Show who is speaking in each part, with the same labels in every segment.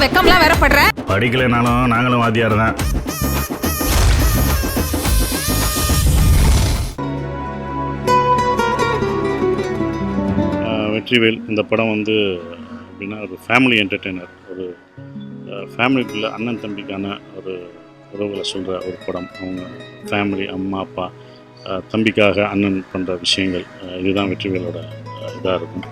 Speaker 1: வெக்கம்லாம் வேற படுற.
Speaker 2: படிக்கலைனாலும் நாங்களும் வாத்தியார் தான். வெற்றிவேல் இந்த படம் வந்து எப்படின்னா ஒரு ஃபேமிலி என்டர்டெய்னர், ஒரு ஃபேமிலிக்குள்ள அண்ணன் தம்பிக்கான ஒரு உறவுகளை சொல்கிற ஒரு படம். அவங்க ஃபேமிலி, அம்மா அப்பா, தம்பிக்காக அண்ணன் பண்ணுற விஷயங்கள், இதுதான் வெற்றிவேலோட இதாக இருக்கும்.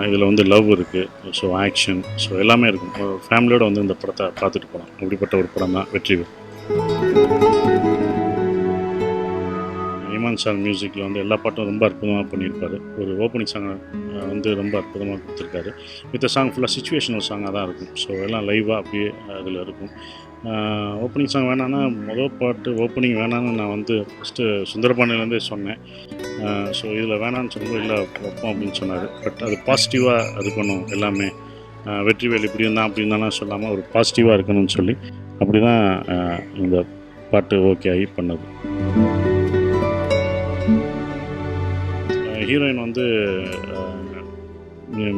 Speaker 2: இதில் வந்து லவ் இருக்குது, ஸோ ஆக்ஷன், ஸோ எல்லாமே இருக்கும். ஒரு ஃபேமிலியோடு வந்து இந்த படத்தை பார்த்துட்டு போகலாம். அப்படிப்பட்ட ஒரு படம் தான் வெற்றிவேல். இமான் சார் மியூசிக்கில் வந்து எல்லா பாட்டும் ரொம்ப அற்புதமாக பண்ணியிருப்பார். ஒரு ஓப்பனிங் சாங்கை வந்து ரொம்ப அற்புதமாக கொடுத்துருக்காரு. மித்த சாங் ஃபுல்லாக சிச்சுவேஷனல் சாங்காக தான் இருக்கும். ஸோ எல்லாம் லைவாக அப்படியே அதில் இருக்கும். ஓப்பனிங் சாங் வேணான்னா, மொதல் பாட்டு ஓப்பனிங் வேணான்னு நான் வந்து ஃபஸ்ட்டு சுந்தரபாண்டியிலேருந்தே சொன்னேன். ஸோ இதில் வேணான்னு சொல்லும்போது இல்லை வைப்போம் அப்படின்னு சொன்னார். பட் அது பாசிட்டிவாக இருக்கணும் எல்லாமே. வெற்றிவேல் இப்படி இருந்தால் அப்படி இருந்தாலும் சொல்லாமல் ஒரு பாசிட்டிவாக இருக்கணும்னு சொல்லி அப்படி தான் இந்த பாட்டு ஓகே ஆகி பண்ணது. ஹீரோயின் வந்து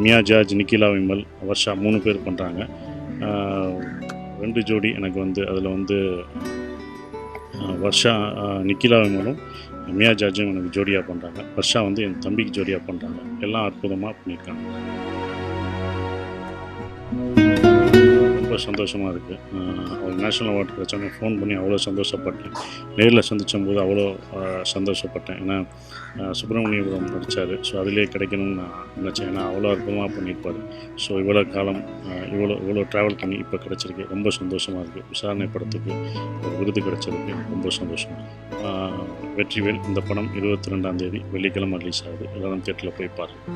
Speaker 2: மியா ஜார்ஜ், நிக்கிலா விமல், வர்ஷா 3 பேர் பண்ணுறாங்க. 2 ஜோடி எனக்கு வந்து அதில் வந்து வர்ஷா, நிக்கிலா விமலும் மியா ஜார்ஜும் எனக்கு ஜோடியாக பண்ணுறாங்க. வர்ஷா வந்து என் தம்பிக்கு ஜோடியாக பண்ணுறாங்க. எல்லாம் அற்புதமாக பண்ணியிருக்காங்க. ரொம்ப சந்தோஷமாக இருக்குது. ஒரு நேஷ்னல் அவார்டு கிடச்சோன்னே ஃபோன் பண்ணி அவ்வளோ சந்தோஷப்பட்டேன். நேரில் சந்தித்தம்போது அவ்வளோ சந்தோஷப்பட்டேன். ஏன்னா சுப்பிரமணியபுரம் நடித்தார். ஸோ அதிலே கிடைக்கணும்னு நான் நினச்சேன். ஏன்னா அவ்வளோ அற்புதமாக பண்ணியிருப்பார். ஸோ இவ்வளோ காலம் இவ்வளோ ட்ராவல் பண்ணி இப்போ கிடச்சிருக்கு. ரொம்ப சந்தோஷமாக இருக்குது. விசாரணை படத்துக்கு ஒரு விருது கிடச்சதுக்கு ரொம்ப சந்தோஷம். வெற்றிவேல் இந்த படம் 22ஆம் தேதி வெள்ளிக்கிழமை ரிலீஸ் ஆகுது. எல்லாரும் தியேட்டரில் போய் பாருங்கள்.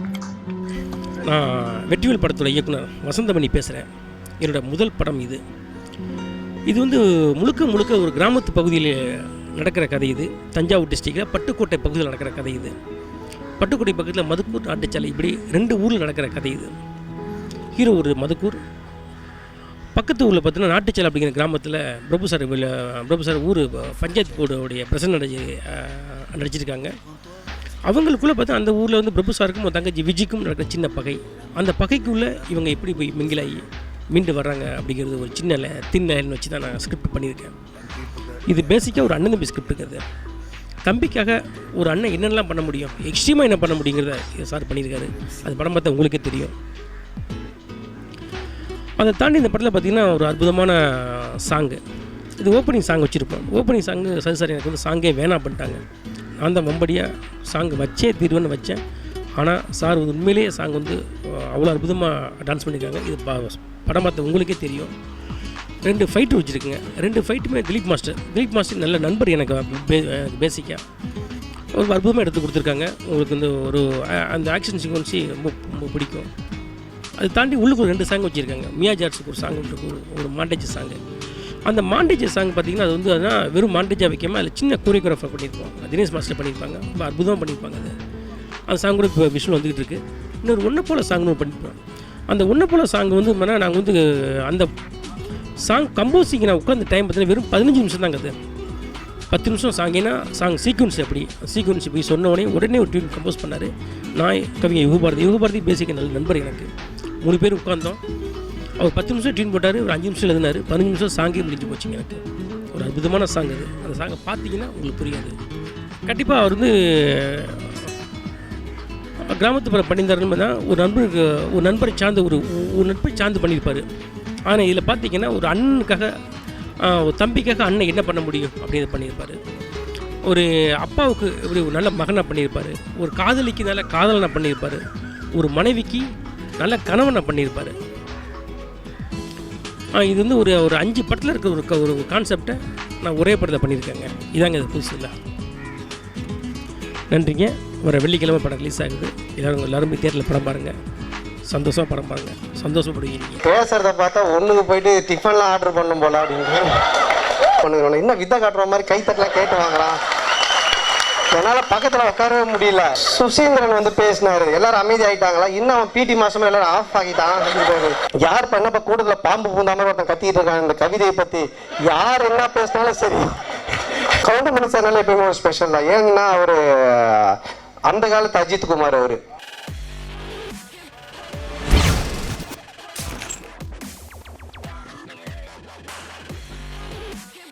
Speaker 3: நான் வெற்றிவேல் படத்தோட இயக்குனர் வசந்தமணி பேசுகிறேன். என்னோட முதல் படம் இது. இது வந்து முழுக்க ஒரு கிராமத்து பகுதியில் நடக்கிற கதை. இது தஞ்சாவூர் டிஸ்ட்ரிக்டில் பட்டுக்கோட்டை பகுதியில் நடக்கிற கதை. இது பட்டுக்கோட்டை பக்கத்தில் மதுக்கூர், நாட்டுச்சாலை, இப்படி 2 ஊரில் நடக்கிற கதை இது. ஹீரோ ஒரு மதுக்கூர், பக்கத்து ஊரில் பார்த்தீங்கன்னா நாட்டுச்சாலை அப்படிங்கிற கிராமத்தில் பிரபு சார் ஊர் பஞ்சாயத்து போர்டுடைய பிரசிடண்ட் நடிச்சிருக்காங்க. அவங்களுக்குள்ளே பார்த்தா அந்த ஊரில் வந்து பிரபு சாருக்கும் தங்கச்சி விஜிக்கும் நடக்கிற சின்ன பகை. அந்த பகைக்குள்ளே இவங்க எப்படி போய் மிங்கிலாகி மீண்டு வர்றாங்க அப்படிங்கிறது ஒரு சின்ன லைன் வச்சு தான் நான் ஸ்கிரிப்ட் பண்ணியிருக்கேன். இது பேசிக்காக ஒரு அண்ணன் தம்பி ஸ்கிரிப்ட் இருக்கிறது. தம்பிக்காக ஒரு அண்ணன் என்னென்னலாம் பண்ண முடியும், எக்ஸ்ட்ரீமாக என்ன பண்ண முடியுங்கிறத சார் பண்ணியிருக்காரு. அது படம் பார்த்தா உங்களுக்கே தெரியும். அதை தாண்டி இந்த படத்தில் பார்த்திங்கன்னா ஒரு அற்புதமான சாங்கு. இது ஓப்பனிங் சாங் வச்சுருப்போம். ஓப்பனிங் சாங்கு சார் எனக்கு வந்து சாங்கே வேணாம் பண்ணிட்டாங்க. நான் தான் வம்படியாக சாங் வச்சே தீர்வுன்னு வச்சேன். ஆனால் சார் உண்மையிலேயே சாங் வந்து அவ்வளோ அற்புதமாக டான்ஸ் பண்ணியிருக்காங்க. இது படம் பார்த்த உங்களுக்கே தெரியும். 2 ஃபைட்டு வச்சுருக்குங்க. 2 ஃபைட்டுமே திலீப் மாஸ்டர் நல்ல நண்பர் எனக்கு பேசிக்காக ஒரு அற்புதமாக எடுத்து கொடுத்துருக்காங்க. உங்களுக்கு வந்து ஒரு அந்த ஆக்ஷன் சீக்வன்ஸு ரொம்ப பிடிக்கும். அது தாண்டி உள்ளுக்கு ஒரு 2 சாங் வச்சுருக்காங்க. மியா ஜார்ஜுக்கு ஒரு சாங் ஒரு மாண்டேஜ் சாங்கு. அந்த மாண்டேஜ் சாங் பார்த்திங்கன்னா அது வந்து அதான் வெறும் மாண்டேஜாக வைக்காமல் அதில் சின்ன கோரியோகிராஃபர் பண்ணியிருப்போம். தினேஷ் மாஸ்டர் பண்ணியிருப்பாங்க. ரொம்ப அற்புதமாக பண்ணியிருப்பாங்க. அந்த சாங் கூட இப்போ விஷுவல் வந்துக்கிட்டு இருக்குது. இன்னொரு ஒன்றை போல் சாங்னு பண்ணியிருப்போம். அந்த ஒன்றை போல் சாங் வந்து நாங்கள் வந்து அந்த சாங் கம்போசிங் நான் உட்காந்த டைம் பார்த்தீங்கன்னா வெறும் 15 நிமிஷம் தாங்க. அது 10 நிமிஷம் சாங்கினா சாங் சீக்வன்ஸ் இப்படி சொன்ன உடனே ஒரு டியூன் கம்போஸ் பண்ணார். நான் கவிஞர் யுகபாரதி பேசிக்க நல்ல நண்பர் எனக்கு. 3 பேர் உட்காந்தோம். அவர் 10 நிமிஷம் டியூன் போட்டார். ஒரு 5 நிமிஷம் எழுதினார். 15 நிமிஷம் சாங்கே முடிஞ்சு போச்சுங்க. எனக்கு ஒரு அற்புதமான சாங் அது. அந்த சாங்கை பார்த்தீங்கன்னா உங்களுக்கு புரியாது. கண்டிப்பாக அவர் வந்து கிராமத்து படம் பண்ணியிருந்தாருன்னு தான் ஒரு நண்பரை சார்ந்து ஒரு நட்பை சார்ந்து பண்ணியிருப்பார். ஆனால் இதில் பார்த்தீங்கன்னா ஒரு அண்ணனுக்காக, ஒரு தம்பிக்காக அண்ணன் என்ன பண்ண முடியும் அப்படின்னு பண்ணியிருப்பார். ஒரு அப்பாவுக்கு இப்படி ஒரு நல்ல மகனாக பண்ணியிருப்பார். ஒரு காதலிக்கு நல்ல காதலனை பண்ணியிருப்பார். ஒரு மனைவிக்கு நல்ல கணவனை பண்ணியிருப்பார். இது வந்து ஒரு 5 படத்தில் இருக்க ஒரு கான்செப்டை நான் ஒரே படத்தை பண்ணியிருக்கேங்க. இதாங்க இது புதுசு இல்லை. நன்றிங்க. வர வெள்ளிக்கிழமை படம் ரிலீஸ் ஆகுது. எல்லாரும் தியேட்டரில் படம் பாருங்கள். சந்தோஷமாக படம் பாருங்கள். சந்தோஷப்படுவீங்க.
Speaker 4: பேசுகிறத பார்த்தா ஒன்றுக்கு போயிட்டு டிஃபன்லாம் ஆர்டர் பண்ணும் போல அப்படின்னு இன்னும் வித்தை காட்டுற மாதிரி கைத்தட்டலாம் கேட்டு வாங்கலாம். என்னால் பக்கத்தில் உட்காரவே முடியல. சுசீந்திரன் வந்து பேசினாரு. எல்லாரும் அமைதி ஆகிட்டாங்களா? இன்னும் அவன் பிடி மாசமே எல்லாரும் ஆஃப் ஆகிட்டான். யார் பண்ணப்ப கூட்டத்தில் பாம்பு பூந்தாம ஒருத்தன் கத்திட்டு இருக்காங்க. இந்த கவிதையை பற்றி யார் என்ன பேசினாலும் சரி, கவுண்டமணி சார்னால எப்பயுமே ஒரு ஸ்பெஷல் தான். ஏன்னா அவர் அந்த காலத்து அஜித் குமார். அவர்